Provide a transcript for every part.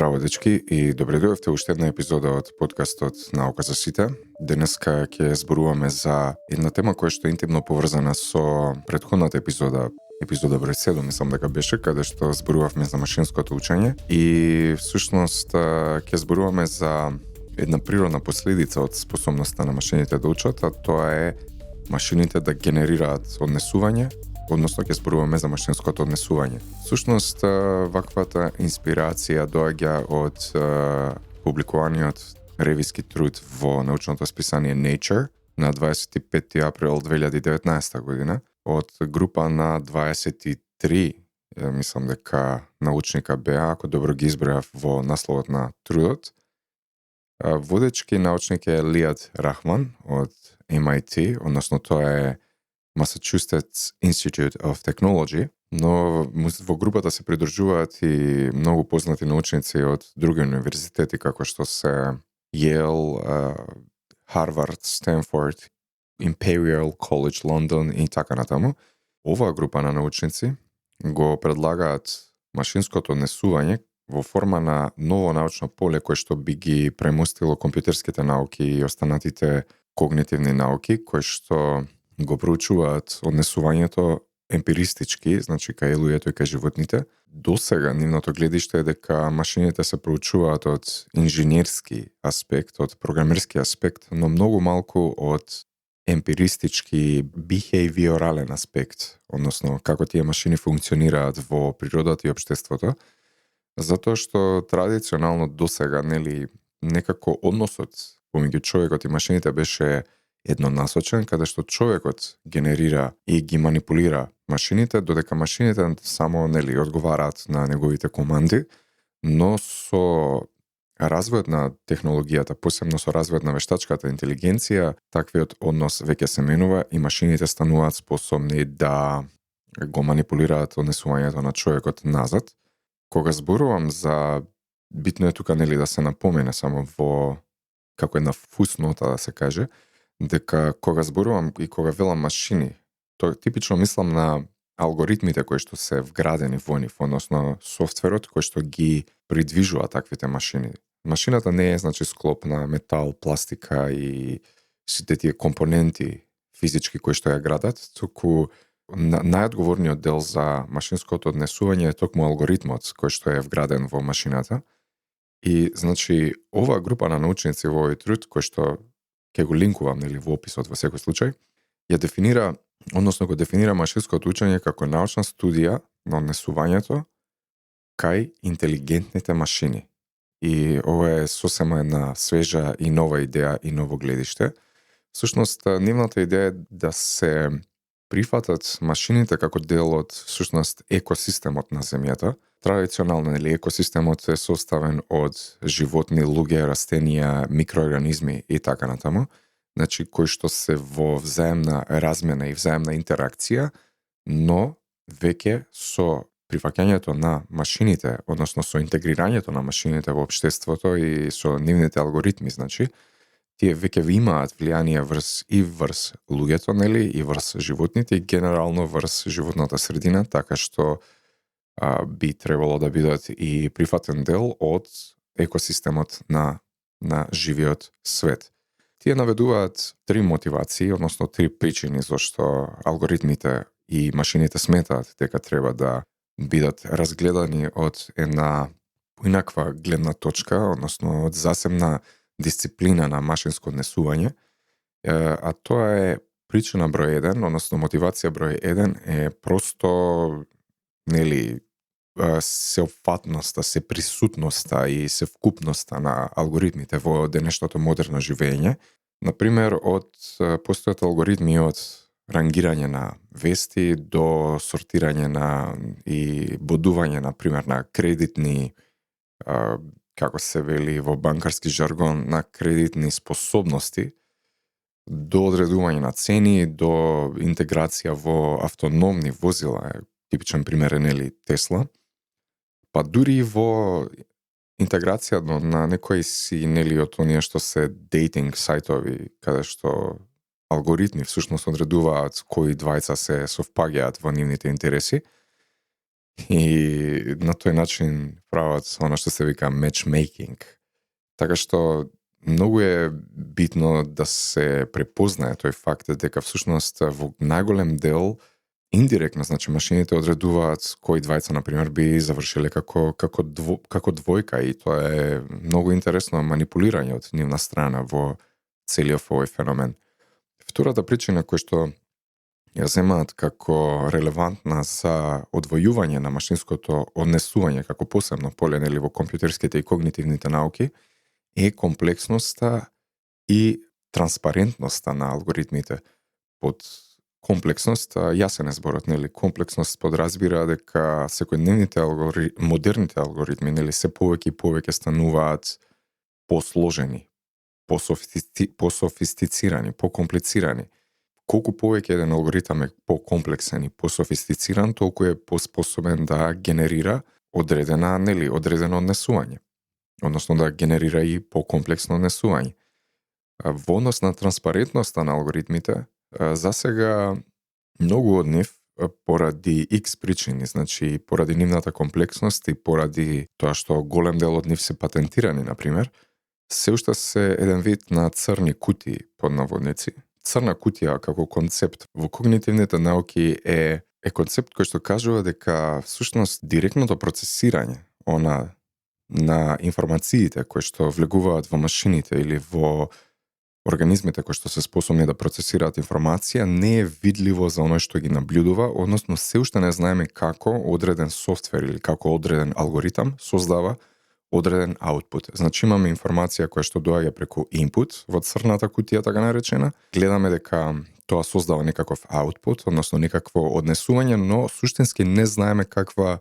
Здраво, дечки, и добре дојдовте уште една епизода од подкастот Наука за сите. Денеска ќе зборуваме за една тема која што е интимно поврзана со претходната епизода број 7, мислам дека беше, каде што зборувавме за машинското учење и всушност ќе зборуваме за една природна последица од способноста на машините да учат, а тоа е машините да генерираат однесување, односно ќе зборуваме за машинското однесување. Всушност, ваквата инспирација доаѓа од публикуваниот ревиски труд во научното списание Nature на 25 април 2019 година од група на 23, мислам дека научника беа, ако добро ги избројав во насловот на трудот. Водечки научник е Лиад Рахман од MIT, односно тоа е Massachusetts Institute of Technology, но во групата се придружуваат и многу познати научници од други универзитети, како што се Yale, Harvard, Stanford, Imperial College London и така натаму. Оваа група на научници го предлагаат машинското однесување во форма на ново научно поле кое што би ги премостило компјутерските науки и останатите когнитивни науки, кои што го проучуваат однесувањето емпиристички, значи кај луѓето и кај животните. Досега нивното гледиште е дека машините се проучуваат од инженерски аспект, од програмерски аспект, но многу малку од емпиристички бихејвиорален аспект, односно како тие машини функционираат во природата и општеството, затоа што традиционално досега, некако односот помеѓу човекот и машините беше еднонасочен, каде што човекот генерира и ги манипулира машините, додека машините само одговараат на неговите команди, но со развојот на технологијата, посебно со развојот на вештачката интелигенција, таквиот однос веќе се менува и машините стануваат способни да го манипулираат однесувањето на човекот назад. Кога зборувам за битно е тука да се напомене само во како една фуснота да се каже, дека кога зборувам и кога велам машини, тоа типично мислам на алгоритмите кои што се вградени во нив, односно софтверот кој што ги придвижува таквите машини. Машината не е склоп на метал, пластика и сите тие компоненти физички кои што ја градат, туку најодговорниот дел за машинското однесување е токму алгоритмот кој што е вграден во машината. И значи оваа група на научници во овој труд кој што ќе го линкувам во описот во секој случај, го дефинира машинското учење како научна студија на однесувањето кај интелигентните машини. И ова е сосема една свежа и нова идеја и ново гледиште. Всушност, нивната идеја е да се прифатат машините како дел од всушност екосистемот на земјата. Традиционално екосистемот е составен од животни, луѓе, растенија, микроорганизми и така натаму, значи кои што се во взаемна размена и взаемна интеракција, но веќе со прифаќањето на машините, односно со интегрирањето на машините во општеството и со нивните алгоритми, значи тие веќе имаат влијание врз луѓето, и врз животните и генерално врз животната средина, така што би требало да бидат и прифатен дел од екосистемот на живиот свет. Тие наведуваат 3 мотивации, односно 3 причини зашто алгоритмите и машините сметаат дека треба да бидат разгледани од една поинаква гледна точка, односно од засебна дисциплина на машинско однесување, а тоа е причина број 1, односно мотивација број 1 е просто сеопфатноста, сеприсутноста и севкупноста на алгоритмите во денешното модерно живење. Например, постојат алгоритми од рангирање на вести до сортирање и бодување, например, на кредитни, како се вели во банкарски жаргон, на кредитни способности, до одредување на цени, до интеграција во автономни возила, типичен пример е Тесла, па дури во интеграција на некои си од оние што се дейтинг сајтови, каде што алгоритми всушност одредуваат кои двајца се совпаѓаат во нивните интереси. и на тој начин прават оно што се вика matchmaking. Така што многу е битно да се препознае тој факт дека всушност во најголем дел индиректно, значи машините одредуваат кои двајца на пример би завршиле како двојка, и тоа е многу интересно манипулирање од нивна страна во целиот овој феномен. Втората причина која што ја земаат како релевантна за одвојување на машинското однесување како посебно поле нели во компјутерските и когнитивните науки е комплексноста и транспарентноста на алгоритмите. Под комплексност, јасен е зборот, нели, комплексност подразбира дека секојдневните модерните алгоритми, нели, се повеќе и повеќе стануваат посложени, пософистицирани, покомплицирани. Колку повеќе еден алгоритам е покомплексен и пософистициран, толку е поспособен да генерира одредено однесување, односно да генерира и покомплексно однесување. Во однос на транспарентноста на алгоритмите, засега многу од нив поради X причини, значи поради нивната комплексност и поради тоа што голем дел од нив се патентирани, например, се уште се еден вид на црни кутии под наводници. Црна кутија како концепт во когнитивните науки е концепт кој што кажува дека всушност директното процесирање на информациите кои што влегуваат во машините или во организмите кои што се способни да процесираат информација не е видливо за оној што ги наблюдува, односно се уште не знаеме како одреден софтвер или како одреден алгоритам создава одреден аутпут. Значи имаме информација која што доаѓа преку инпут во црната кутија, така наречена. Гледаме дека тоа создава некаков аутпут, односно некакво однесување, но суштински не знаеме каква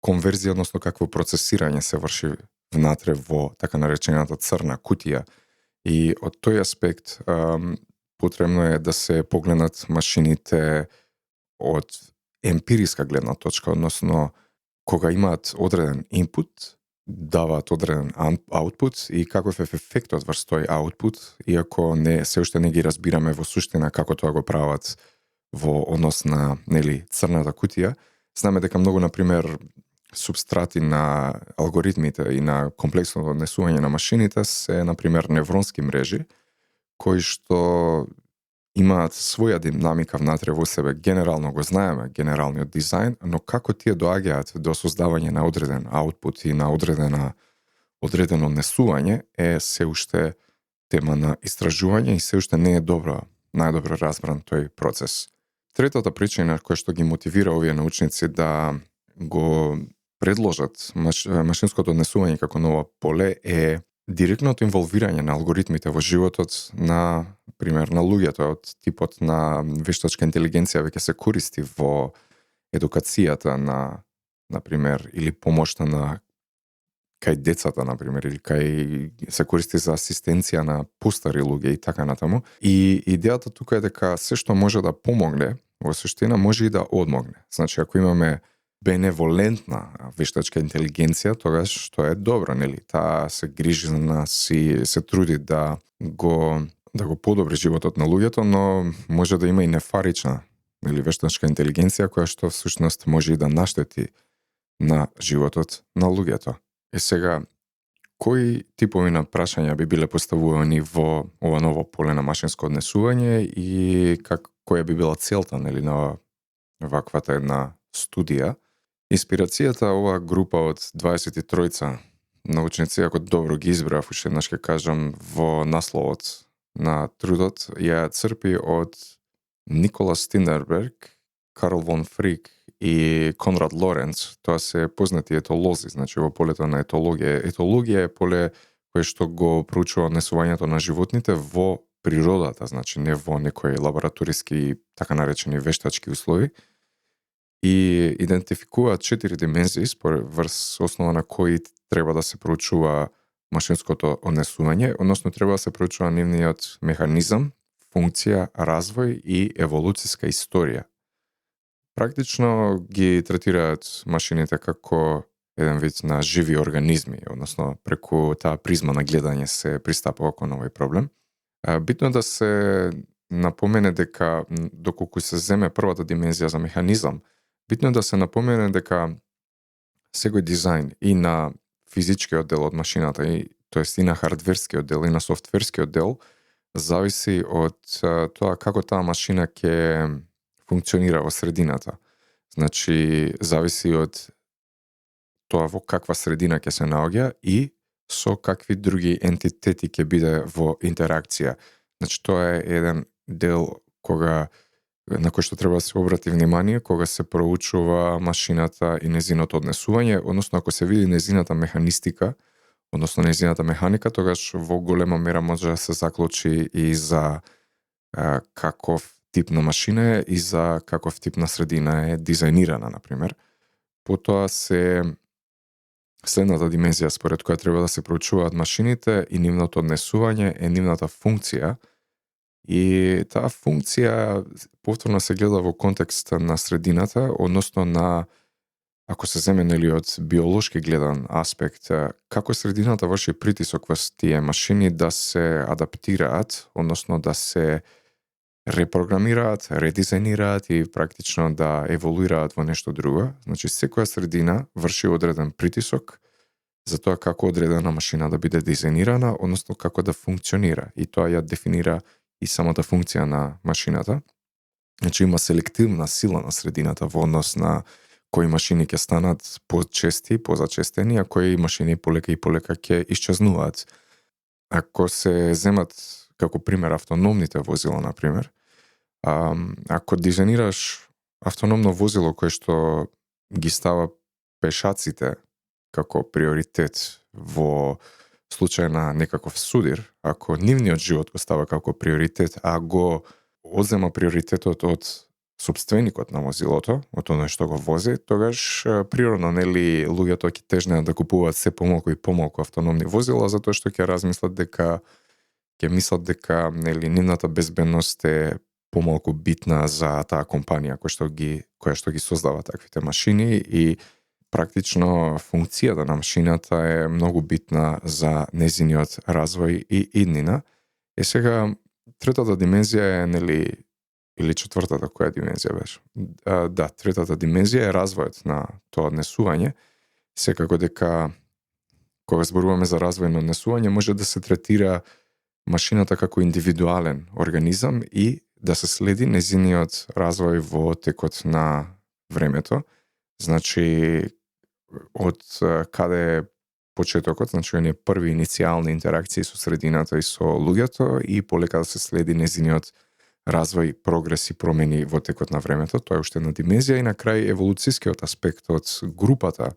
конверзија, односно какво процесирање се врши внатре во така наречената црна кутија. И од тој аспект потребно е да се погледнат машините од емпириска гледна точка, односно кога имаат одреден инпут, даваат одреден аутпут и каков е ефектот врз тој аутпут, иако се уште не ги разбираме во суштина како тоа го прават во однос на црната кутија. Знаме дека многу, например, субстрати на алгоритмите и на комплексното однесување на машините се, например, невронски мрежи, кои што имаат своја динамика внатре во себе. Генерално го знаеме, генералниот дизајн, но како тие доаѓаат до создавање на одреден аутпут и на одредено однесување е се уште тема на истражување и се уште не е најдобро разбран тој процес. Третата причина која што ги мотивира овие научници да го предложат машинското однесување како ново поле е директното инволвирање на алгоритмите во животот на луѓето, од типот на вештачка интелигенција веќе се користи во едукацијата например, или помошта на кај децата, например, или кај се користи за асистенција на постари луѓе и така натаму. И идејата тука е дека се што може да помогне, во суштина може и да одмогне. Значи, ако имаме беневолентна вештачка интелигенција, тогаш тоа е добро, нели? Таа се грижи за нас и се труди да го подобри животот на луѓето, но може да има и нефарична вештачка интелигенција која што всушност може и да наштети на животот на луѓето. И сега, кои типови на прашања би биле поставувани во ова ново поле на машинско однесување и која би била целта на ваквата една студија? Инспирацијата оваа група од 23 научници, ако добро ги избрав, уште еднаш ќе кажам, во насловот на трудот, ја црпи од Николас Тиндерберг, Карл фон Фрик и Конрад Лоренц. Тоа се познати етолози, значи во полето на етологија. Етологија е поле кое што го проучува однесувањето на животните во природата, значи не во некои лабораториски, така наречени вештачки услови, и идентификуваат 4 димензии врз основа на кои треба да се проучува машинското однесување, односно треба да се проучува нивниот механизам, функција, развој и еволуциска историја. Практично ги третираат машините како еден вид на живи организми, односно преку таа призма на гледање се пристапува кон овој проблем. Битно е да се напомене дека доколку се земе првата димензија за механизам, Битно е да се напомене дека секој дизајн и на физичкиот дел од машината, тоест и на хардверскиот дел и на софтверскиот дел, зависи од тоа како таа машина ќе функционира во средината. Значи, зависи од тоа во каква средина ќе се наоѓа и со какви други ентитети ќе биде во интеракција. Значи, тоа е еден дел на кој што треба да се обрати внимание кога се проучува машината и незиното однесување, односно ако се види незината механистика, односно незината механика, тогаш во голема мера може да се заклучи и за каков тип на машина е и за каков тип на средина е дизајнирана, например. Потоа се следната димензија според која треба да се проучуваат машините и нивното однесување е нивната функција. И таа функција повторно се гледа во контекст на средината, односно на, ако се земе нели од биолошки гледан аспект, како средината врши притисок врз тие машини да се адаптираат, односно да се репрограмираат, редизајнираат и практично да еволуираат во нешто друго. Значи, секоја средина врши одреден притисок за тоа како одредена машина да биде дизајнирана, односно како да функционира. И тоа ја дефинира и самата функција на машината. Значи, има селективна сила на средината во однос на кои машини ќе станат почести, позачестени, а кои машини полека и полека ќе исчезнуваат. Ако се земат како пример автономните возила, например, ако дизајнираш автономно возило кое што ги става пешаците како приоритет во случај на некаков судир, ако нивниот живот го става како приоритет, а го одзема приоритетот од сопственикот на возилото, од оној што го вози, тогаш природно нели луѓето ќе тежнеат да купуваат се помалку и помалку автономни возила, затоа што ќе мислат дека нели нивната безбедност е помалку битна за таа компанија која што ги создава таквите машини и практично функцијата на машината е многу битна за незиниот развој и иднина. Сега третата димензија е нели или четвртата која димензија беше? Третата димензија е развојот на тоа однесување. Секако дека кога зборуваме за развој на однесување може да се третира машината како индивидуален организам и да се следи незиниот развој во текот на времето. Значи, од каде е почетокот, значи оние први иницијални интеракции со средината и со луѓето и полека да се следи незиниот развој, прогрес и промени во текот на времето. Тоа е уште една димензија и на крај еволуцискиот аспект од групата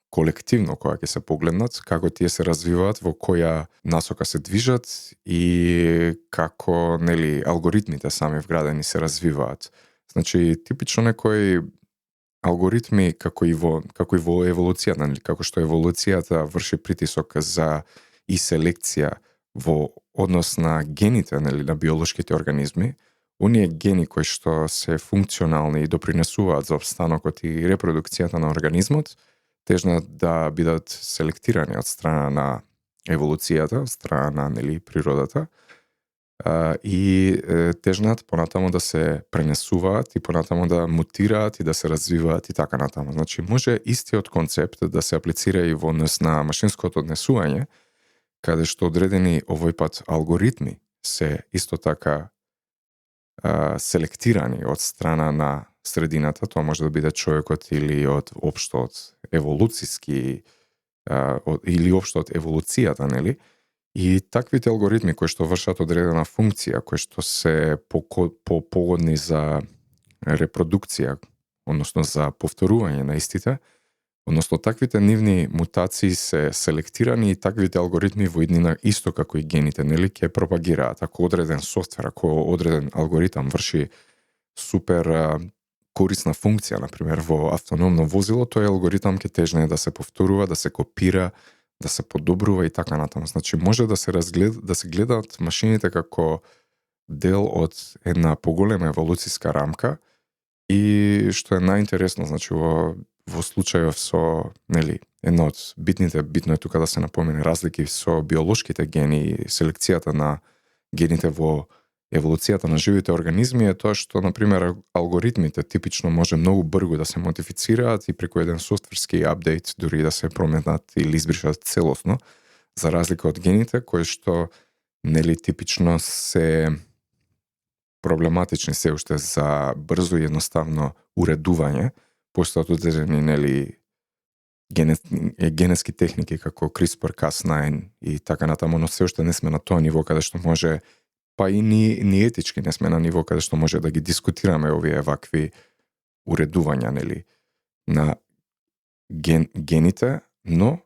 колективно која ќе се погледнат, како тие се развиваат, во која насока се движат и како нели алгоритмите сами вградени се развиваат. Значи, типично некои алгоритми како и во еволуцијата, нели, како што еволуцијата врши притисок за и селекција во однос на гените, нели, на биолошките организми, оние гени кои што се функционални и допринесуваат за обстанокот и репродукцијата на организмот, тежнат да бидат селектирани од страна на еволуцијата, од страна на нели природата, и тежнат понатаму да се пренесуваат и понатаму да мутираат и да се развиваат и така натаму. Значи, може истиот концепт да се аплицира и во однос на машинското однесување, каде што одредени овој пат алгоритми се исто така селектирани од страна на средината, тоа може да биде човекот или од општо од еволуциски или општо од еволуцијата, нели? И таквите алгоритми кои што вршат одредена функција, кои што се погодни за репродукција, односно за повторување на истите, односно таквите нивни мутации се селектирани и таквите алгоритми во иднина исто како и гените, нели, ќе пропагираат. Ако одреден софтвер, ако одреден алгоритам врши супер корисна функција, например, во автономно возило, тој алгоритам ќе тежне да се повторува, да се копира, да се подобрува и така натаму. Значи, може да се гледаат машините како дел од една поголема еволуциска рамка и што е најинтересно, значи, во случајов со, нели, едно од битно е тука да се напомене разлики со биолошките гени и селекцијата на гените во еволуцијата на живите организми е тоа што, например, алгоритмите типично може многу брзо да се модифицираат и преку еден софтверски апдейт дури да се променат или избришат целосно, за разлика од гените кои што нели типично се проблематични се уште за брзо и едноставно уредување, постојат одредени нели генетски техники како CRISPR-Cas9 и така натаму, но се уште не сме на тоа ниво каде што може, па и ни етички не сме на ниво каде што може да ги дискутираме овие вакви уредувања нели на гените, но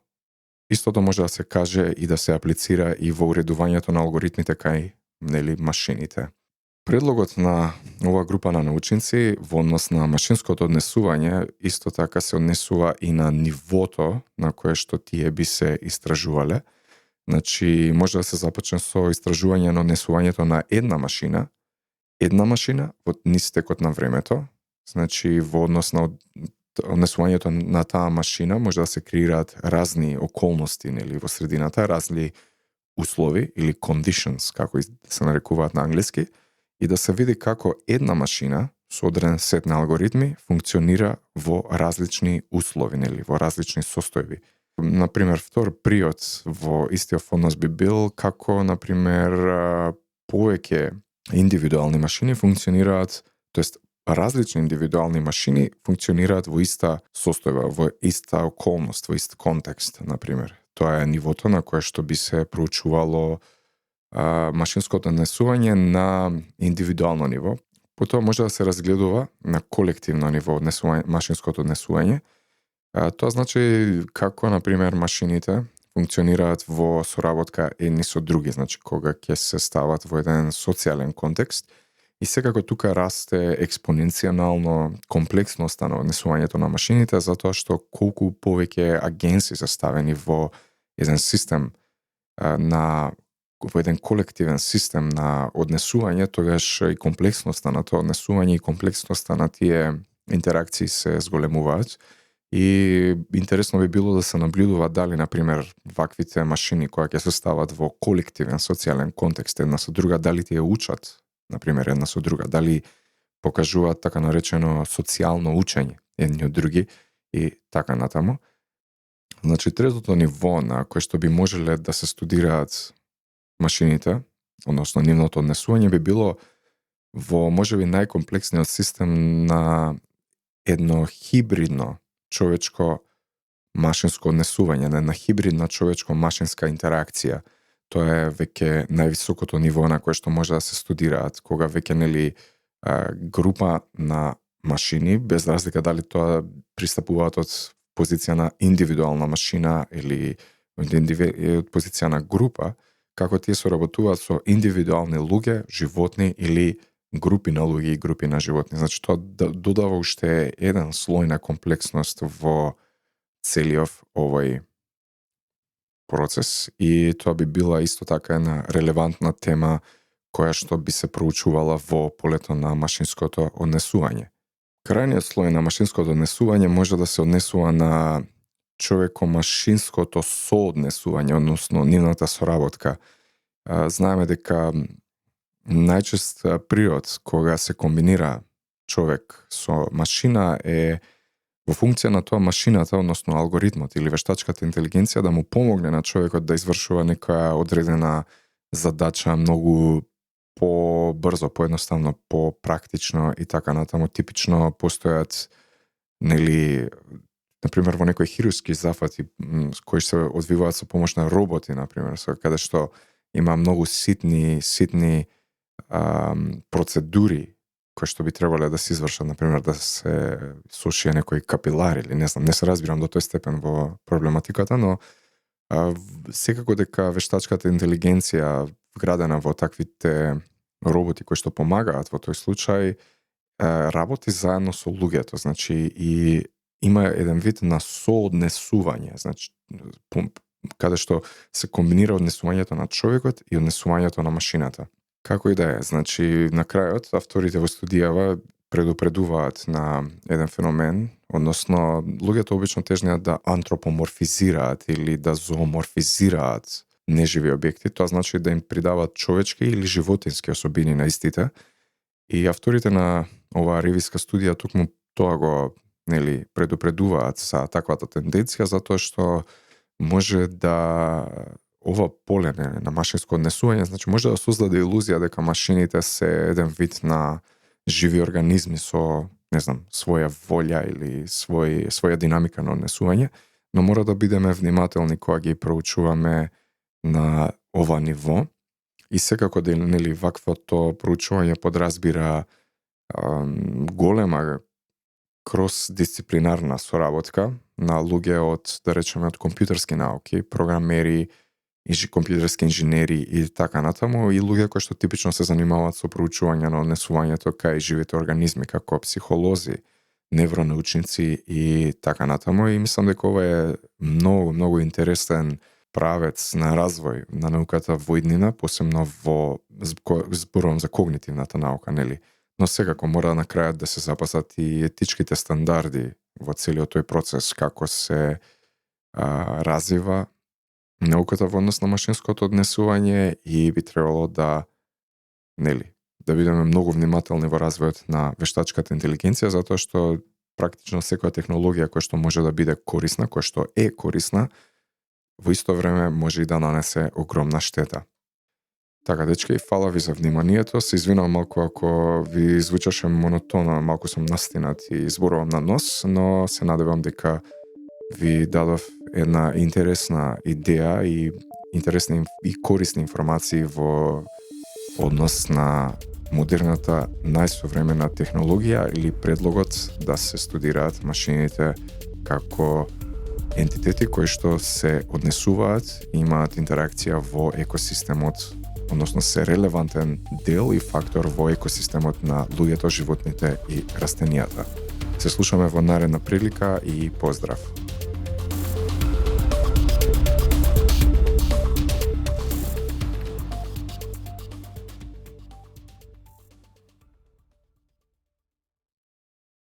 истото може да се каже и да се аплицира и во уредувањето на алгоритмите кај нели машините. Предлогот на оваа група на научници во однос на машинското однесување исто така се однесува и на нивото на кое што тие би се истражувале. Значи, може да се започне со истражување на однесувањето на една машина во низ на времето. Значи, во однос на однесувањето на таа машина може да се креираат разни околности нели во средината, разни услови или conditions како се нарекуваат на англиски, и да се види како една машина со одреден сет на алгоритми функционира во различни услови, нели, во различни состојби. Например, втор приод во истиот однос би бил како, например, повеќе индивидуални машини функционираат, тоест различни индивидуални машини функционираат во иста состојба, во иста околност, во ист контекст, например. Тоа е нивото на кое што би се проучувало машинското однесување на индивидуално ниво. Потоа може да се разгледува на колективно ниво машинското однесување. Тоа значи како, например, машините функционираат во соработка едни со други, значи кога ќе се стават во еден социјален контекст. И секако тука расте експоненцијално комплексноста на однесувањето на машините, затоа што колку повеќе агенции се ставени во еден систем во еден колективен систем на однесување, тогаш и комплексноста на тоа однесување и комплексноста на тие интеракции се зголемуваат. И интересно би било да се наблюдува дали, например, ваквите машини кои ќе се стават во колективен социјален контекст една со друга, дали тие учат, например, една со друга, дали покажуваат така наречено социјално учење едни од други и така натаму. Значи, третото ниво на кое што би можеле да се студираат машините, односно нивното однесување, би било во можеби најкомплексниот систем на едно хибридно човечко-машинско однесување, на една хибридна човечко-машинска интеракција. Тоа е веќе највисокото ниво на кое што може да се студираат, кога веќе нели група на машини, без разлика дали тоа пристапуваат од позиција на индивидуална машина или од позиција на група, како тие соработуваат со индивидуални луѓе, животни или групи на луѓе и групи на животни. Значи, тоа додава уште еден слој на комплексност во целиот овој процес и тоа би била исто така една релевантна тема која што би се проучувала во полето на машинското однесување. Крајниот слој на машинското однесување може да се однесува на човеко-машинското сооднесување, односно нивната соработка. Знаеме дека најчест приод кога се комбинира човек со машина е во функција на тоа машината, односно алгоритмот или вештачката интелигенција да му помогне на човекот да извршува некоја одредена задача многу по-брзо, поедноставно, по-практично и така натаму. Типично постојат нели например во некои хируршки зафати кои се одвиваат со помош на роботи, например, со каде што има многу ситни процедури кои што би требале да се извршат, например, да се сушие некој капилар или не знам, не се разбирам до тој степен во проблематиката, но секако дека вештачката интелигенција вградена во таквите роботи кои што помагаат во тој случај, работи заедно со луѓето, значи и има еден вид на сооднесување, значи каде што се комбинира однесувањето на човекот и однесувањето на машината. Како и да е, значи на крајот авторите во студијава предупредуваат на еден феномен, односно луѓето обично тежнеат да антропоморфизираат или да зооморфизираат неживи објекти, тоа значи да им придаваат човечки или животински особини на истите. И авторите на оваа ревиска студија токму тоа го предупредуваат за таквата тенденција, затоа што може да ова поле на машинско однесување, значи може да создаде илузија дека машините се еден вид на живи организми со, своја волја или своја динамика на однесување, но мора да бидеме внимателни кога ги проучуваме на ова ниво. И секако ваквото проучување подразбира голема крос-дисциплинарна соработка на луѓе од, да речеме, од компјутерски науки, програмери, компјутерски инженери и така натаму, и луѓе кои што типично се занимаваат со проучување на однесувањето кај живите организми, како психолози, невронаучници и така натаму. И мислам дека ова е многу интересен правец на развој на науката во иднина, посебно зборувам за когнитивната наука, нели? Но секако мора на крајот да се запасат и етичките стандарди во целиот тој процес, како се развива науката во однос на машинското однесување, и би требало да бидеме многу внимателни во развојот на вештачката интелигенција, затоа што практично секоја технологија која што може да биде корисна, која што е корисна, во исто време може и да нанесе огромна штета. Така, дечки, фала ви за вниманието. Се извинувам малку ако ви звучаше монотонно, малку сум настинат и зборувам на нос, но се надевам дека ви дадов една интересна идеја и интересни и корисни информации во однос на модерната најсовремена технологија или предлогот да се студираат машините како ентитети кои што се однесуваат и имаат интеракција во екосистемот, односно се релевантен дел и фактор во екосистемот на луѓето, животните и растенијата. Се слушаме во наредна прилика и поздрав!